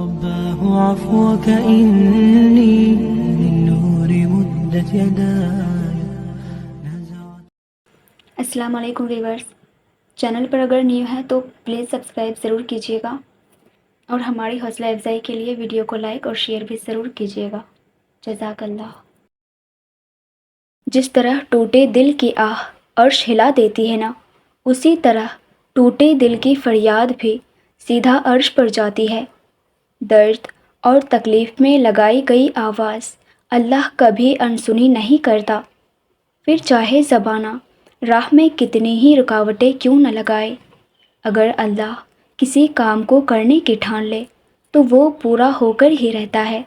رباه عفوك إني للنور مدت يداي نزعت. السلام علیکم ویورز، چینل پر اگر نیو ہے تو پلیز سبسکرائب ضرور کیجیے گا اور ہماری حوصلہ افزائی کے لیے ویڈیو کو لائک اور شیئر بھی ضرور کیجیے گا۔ جزاک اللہ۔ جس طرح ٹوٹے دل کی آہ عرش ہلا دیتی ہے نا، اسی طرح ٹوٹے دل کی فریاد بھی سیدھا عرش پر جاتی ہے۔ درد اور تکلیف میں لگائی گئی آواز اللہ کبھی انسنی نہیں کرتا، پھر چاہے زبانہ راہ میں کتنی ہی رکاوٹیں کیوں نہ لگائے۔ اگر اللہ کسی کام کو کرنے کی ٹھان لے تو وہ پورا ہو کر ہی رہتا ہے۔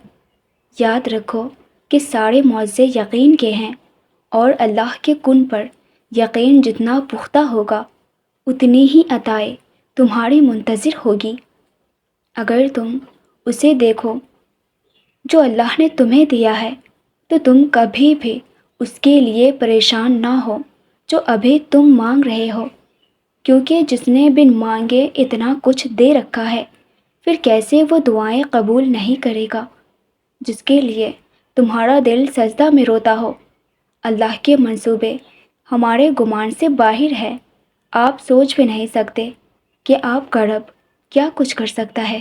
یاد رکھو کہ سارے معجزے یقین کے ہیں، اور اللہ کے کن پر یقین جتنا پختہ ہوگا اتنی ہی عطائیں تمہاری منتظر ہوگی۔ اگر تم اسے دیکھو جو اللہ نے تمہیں دیا ہے تو تم کبھی بھی اس کے لیے پریشان نہ ہو جو ابھی تم مانگ رہے ہو، کیونکہ جس نے بن مانگے اتنا کچھ دے رکھا ہے، پھر کیسے وہ دعائیں قبول نہیں کرے گا۔ جس کے لیے تمہارا دل سجدہ میں روتا ہو، اللہ کے منصوبے ہمارے گمان سے باہر ہے۔ آپ سوچ بھی نہیں سکتے کہ آپ کا رب کیا کچھ کر سکتا ہے۔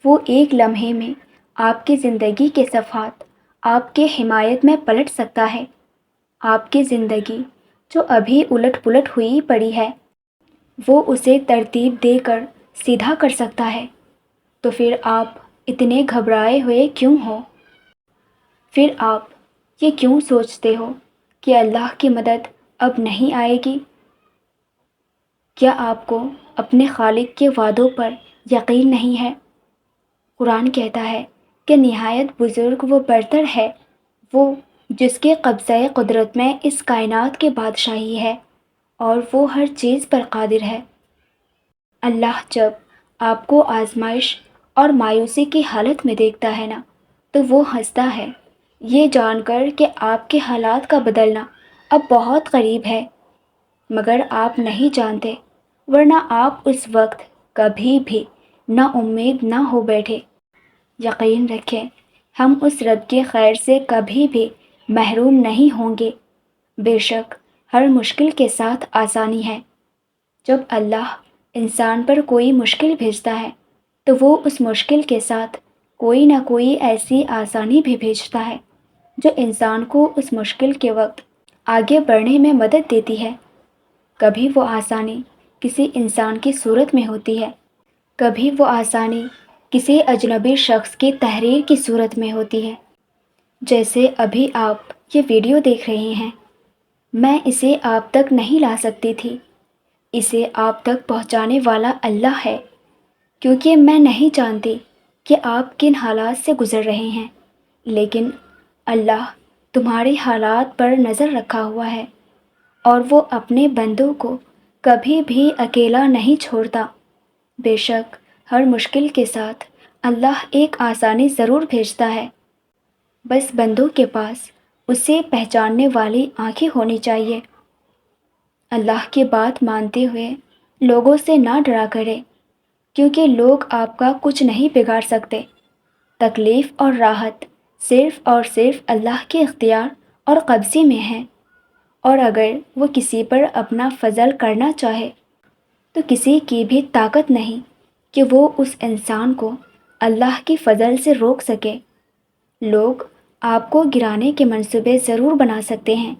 وہ ایک لمحے میں آپ کی زندگی کے صفحات آپ کے حمایت میں پلٹ سکتا ہے۔ آپ کی زندگی جو ابھی الٹ پلٹ ہوئی پڑی ہے، وہ اسے ترتیب دے کر سیدھا کر سکتا ہے۔ تو پھر آپ اتنے گھبرائے ہوئے کیوں ہو؟ پھر آپ یہ کیوں سوچتے ہو کہ اللہ کی مدد اب نہیں آئے گی؟ کیا آپ کو اپنے خالق کے وعدوں پر یقین نہیں ہے؟ قرآن کہتا ہے کہ نہایت بزرگ و برتر ہے وہ جس کے قبضہ قدرت میں اس کائنات کے بادشاہی ہے، اور وہ ہر چیز پر قادر ہے۔ اللہ جب آپ کو آزمائش اور مایوسی کی حالت میں دیکھتا ہے نا، تو وہ ہنستا ہے، یہ جان کر کہ آپ کے حالات کا بدلنا اب بہت قریب ہے، مگر آپ نہیں جانتے، ورنہ آپ اس وقت کبھی بھی نا امید نہ ہو بیٹھے۔ یقین رکھیں، ہم اس رب کے خیر سے کبھی بھی محروم نہیں ہوں گے۔ بے شک ہر مشکل کے ساتھ آسانی ہے۔ جب اللہ انسان پر کوئی مشکل بھیجتا ہے تو وہ اس مشکل کے ساتھ کوئی نہ کوئی ایسی آسانی بھی بھیجتا ہے جو انسان کو اس مشکل کے وقت آگے بڑھنے میں مدد دیتی ہے۔ کبھی وہ آسانی کسی انسان کی صورت میں ہوتی ہے، کبھی وہ آسانی کسی اجنبی شخص کی تحریر کی صورت میں ہوتی ہے۔ جیسے ابھی آپ یہ ویڈیو دیکھ رہے ہیں، میں اسے آپ تک نہیں لا سکتی تھی، اسے آپ تک پہنچانے والا اللہ ہے، کیونکہ میں نہیں جانتی کہ آپ کن حالات سے گزر رہے ہیں، لیکن اللہ تمہارے حالات پر نظر رکھا ہوا ہے، اور وہ اپنے بندوں کو کبھی بھی اکیلا نہیں چھوڑتا۔ بے شک ہر مشکل کے ساتھ اللہ ایک آسانی ضرور بھیجتا ہے، بس بندوں کے پاس اسے پہچاننے والی آنکھیں ہونی چاہیے۔ اللہ کی بات مانتے ہوئے لوگوں سے نہ ڈرا کرے، کیونکہ لوگ آپ کا کچھ نہیں بگاڑ سکتے۔ تکلیف اور راحت صرف اور صرف اللہ کے اختیار اور قبضے میں ہے، اور اگر وہ کسی پر اپنا فضل کرنا چاہے تو کسی کی بھی طاقت نہیں کہ وہ اس انسان کو اللہ کی فضل سے روک سکے۔ لوگ آپ کو گرانے کے منصوبے ضرور بنا سکتے ہیں،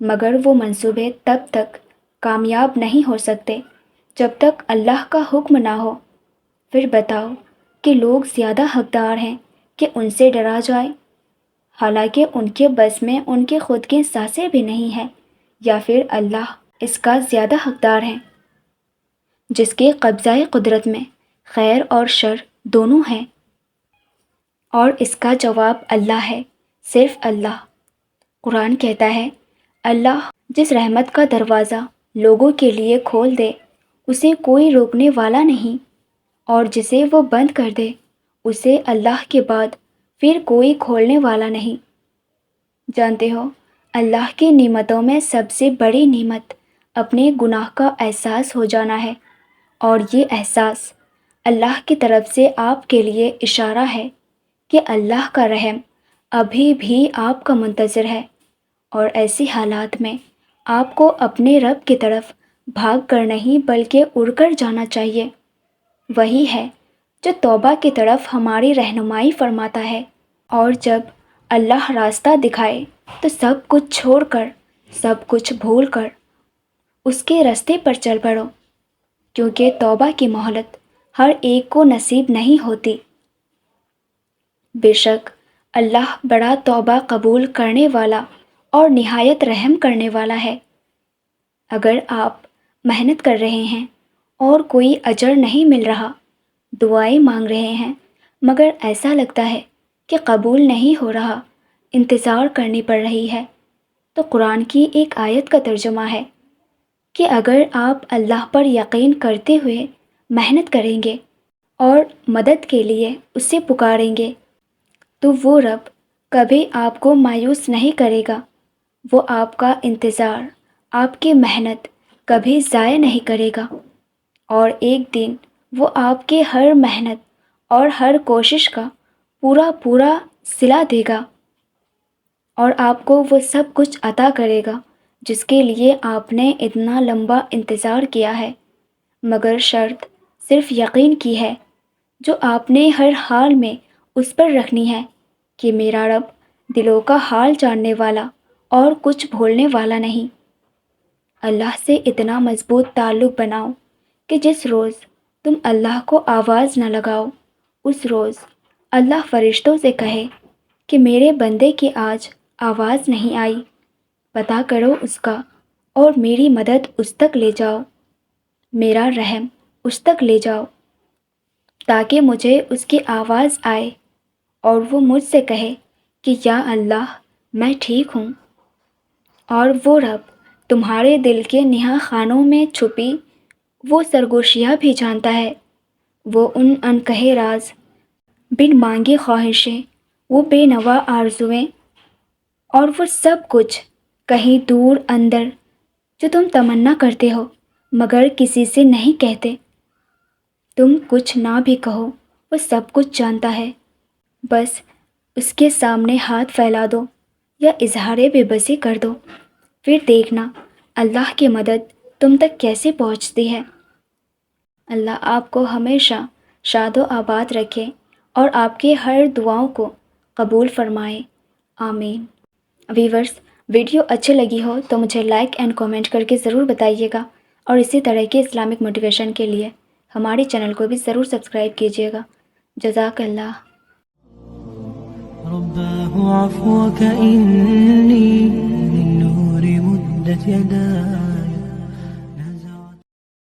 مگر وہ منصوبے تب تک کامیاب نہیں ہو سکتے جب تک اللہ کا حکم نہ ہو۔ پھر بتاؤ کہ لوگ زیادہ حقدار ہیں کہ ان سے ڈرا جائے، حالانکہ ان کے بس میں ان کے خود کے سانسیں بھی نہیں ہیں، یا پھر اللہ اس کا زیادہ حقدار ہے جس کے قبضہ قدرت میں خیر اور شر دونوں ہیں؟ اور اس کا جواب اللہ ہے، صرف اللہ۔ قرآن کہتا ہے، اللہ جس رحمت کا دروازہ لوگوں کے لیے کھول دے اسے کوئی روکنے والا نہیں، اور جسے وہ بند کر دے اسے اللہ کے بعد پھر کوئی کھولنے والا نہیں۔ جانتے ہو، اللہ کی نعمتوں میں سب سے بڑی نعمت اپنے گناہ کا احساس ہو جانا ہے، اور یہ احساس اللہ کی طرف سے آپ کے لیے اشارہ ہے کہ اللہ کا رحم ابھی بھی آپ کا منتظر ہے، اور ایسی حالات میں آپ کو اپنے رب کی طرف بھاگ کر نہیں بلکہ اڑ کر جانا چاہیے۔ وہی ہے جو توبہ کی طرف ہماری رہنمائی فرماتا ہے، اور جب اللہ راستہ دکھائے تو سب کچھ چھوڑ کر، سب کچھ بھول کر اس کے راستے پر چل پڑو، کیونکہ توبہ کی مہلت ہر ایک کو نصیب نہیں ہوتی۔ بے شک اللہ بڑا توبہ قبول کرنے والا اور نہایت رحم کرنے والا ہے۔ اگر آپ محنت کر رہے ہیں اور کوئی اجر نہیں مل رہا، دعائیں مانگ رہے ہیں مگر ایسا لگتا ہے کہ قبول نہیں ہو رہا، انتظار کرنی پڑ رہی ہے، تو قرآن کی ایک آیت کا ترجمہ ہے کہ اگر آپ اللہ پر یقین کرتے ہوئے محنت کریں گے اور مدد کے لیے اسے پکاریں گے تو وہ رب کبھی آپ کو مایوس نہیں کرے گا، وہ آپ کا انتظار، آپ کی محنت کبھی ضائع نہیں کرے گا، اور ایک دن وہ آپ کے ہر محنت اور ہر کوشش کا پورا صلہ دے گا، اور آپ کو وہ سب کچھ عطا کرے گا جس کے لیے آپ نے اتنا لمبا انتظار کیا ہے، مگر شرط صرف یقین کی ہے جو آپ نے ہر حال میں اس پر رکھنی ہے کہ میرا رب دلوں کا حال جاننے والا اور کچھ بھولنے والا نہیں۔ اللہ سے اتنا مضبوط تعلق بناؤ کہ جس روز تم اللہ کو آواز نہ لگاؤ، اس روز اللہ فرشتوں سے کہے کہ میرے بندے کی آج آواز نہیں آئی، پتہ کرو اس کا اور میری مدد اس تک لے جاؤ، میرا رحم اس تک لے جاؤ، تاکہ مجھے اس کی آواز آئے اور وہ مجھ سے کہے کہ یا اللہ میں ٹھیک ہوں۔ اور وہ رب تمہارے دل کے نہا خانوں میں چھپی وہ سرگوشیاں بھی جانتا ہے، وہ ان انکہے راز، بن مانگی خواہشیں، وہ بے نوا آرزویں، اور وہ سب کچھ کہیں دور اندر جو تم تمنا کرتے ہو مگر کسی سے نہیں کہتے۔ تم کچھ نہ بھی کہو، وہ سب کچھ جانتا ہے، بس اس کے سامنے ہاتھ پھیلا دو یا اظہار بے بسی کر دو، پھر دیکھنا اللہ کی مدد تم تک کیسے پہنچتی ہے۔ اللہ آپ کو ہمیشہ شاد و آباد رکھے اور آپ کی ہر دعاؤں کو قبول فرمائے، آمین۔ ویورز، ویڈیو اچھی لگی ہو تو مجھے لائک اینڈ کامنٹ کر کے ضرور بتائیے گا، اور اسی طرح کے اسلامک موٹیویشن کے لیے ہمارے چینل کو بھی ضرور سبسکرائب کیجیے گا۔ جزاک اللہ۔ رباه عفوك إني للنور مدت يداي